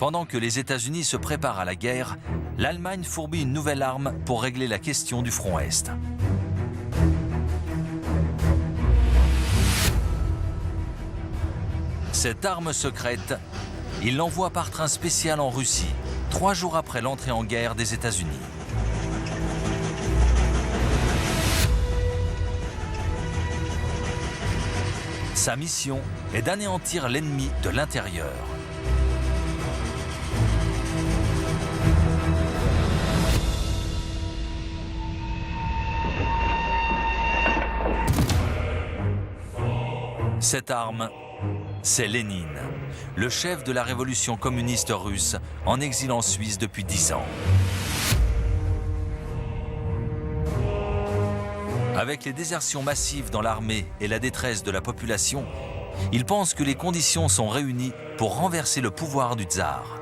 Pendant que les États-Unis se préparent à la guerre, l'Allemagne fourbit une nouvelle arme pour régler la question du front Est. Cette arme secrète, il l'envoie par train spécial en Russie, 3 jours après l'entrée en guerre des États-Unis. Sa mission est d'anéantir l'ennemi de l'intérieur. Cette arme, c'est Lénine, le chef de la révolution communiste russe, en exil en Suisse depuis 10 ans. Avec les désertions massives dans l'armée et la détresse de la population, il pense que les conditions sont réunies pour renverser le pouvoir du tsar.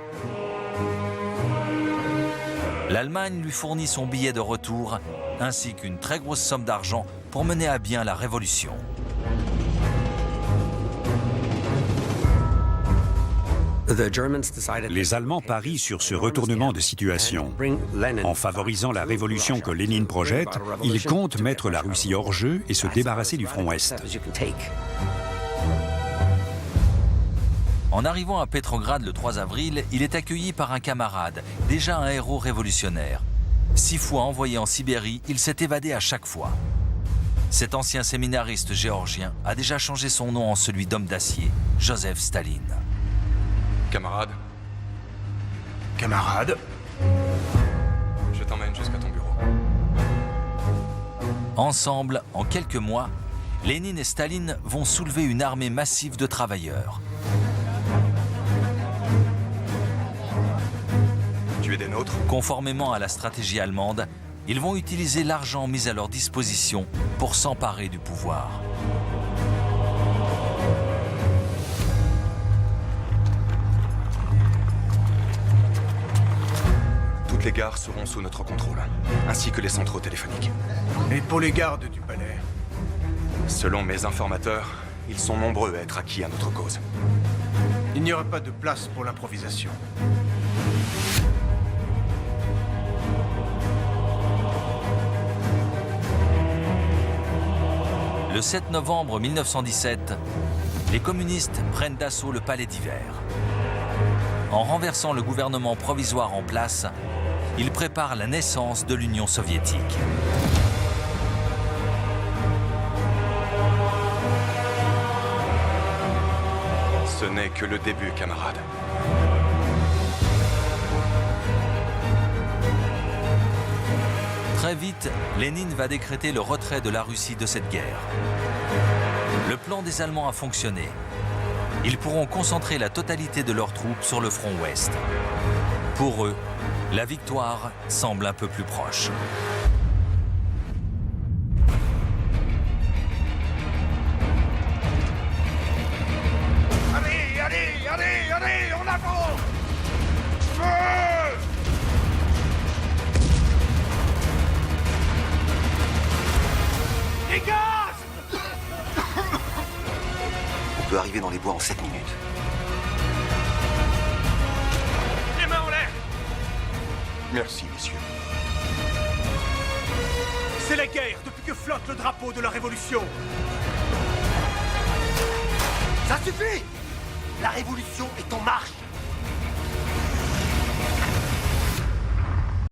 L'Allemagne lui fournit son billet de retour, ainsi qu'une très grosse somme d'argent pour mener à bien la révolution. Les Allemands parient sur ce retournement de situation. En favorisant la révolution que Lénine projette, ils comptent mettre la Russie hors jeu et se débarrasser du front Est. En arrivant à Petrograd le 3 avril, il est accueilli par un camarade, déjà un héros révolutionnaire. 6 fois envoyé en Sibérie, il s'est évadé à chaque fois. Cet ancien séminariste géorgien a déjà changé son nom en celui d'homme d'acier, Joseph Staline. Camarade. Camarade. Je t'emmène jusqu'à ton bureau. Ensemble, en quelques mois, Lénine et Staline vont soulever une armée massive de travailleurs. Tu es des nôtres? Conformément à la stratégie allemande, ils vont utiliser l'argent mis à leur disposition pour s'emparer du pouvoir. Toutes les gares seront sous notre contrôle, ainsi que les centraux téléphoniques. Et pour les gardes du palais? Selon mes informateurs, ils sont nombreux à être acquis à notre cause. Il n'y aura pas de place pour l'improvisation. Le 7 novembre 1917, les communistes prennent d'assaut le palais d'hiver. En renversant le gouvernement provisoire en place, ils préparent la naissance de l'Union soviétique. Ce n'est que le début, camarade. Très vite, Lénine va décréter le retrait de la Russie de cette guerre. Le plan des Allemands a fonctionné. Ils pourront concentrer la totalité de leurs troupes sur le front ouest. Pour eux, la victoire semble un peu plus proche. Allez, allez, allez, allez, en avant! Feu! Dégage! On peut arriver dans les bois en 7 minutes. Les mains en l'air! Merci, messieurs. C'est la guerre depuis que flotte le drapeau de la Révolution. Ça suffit! La révolution est en marche!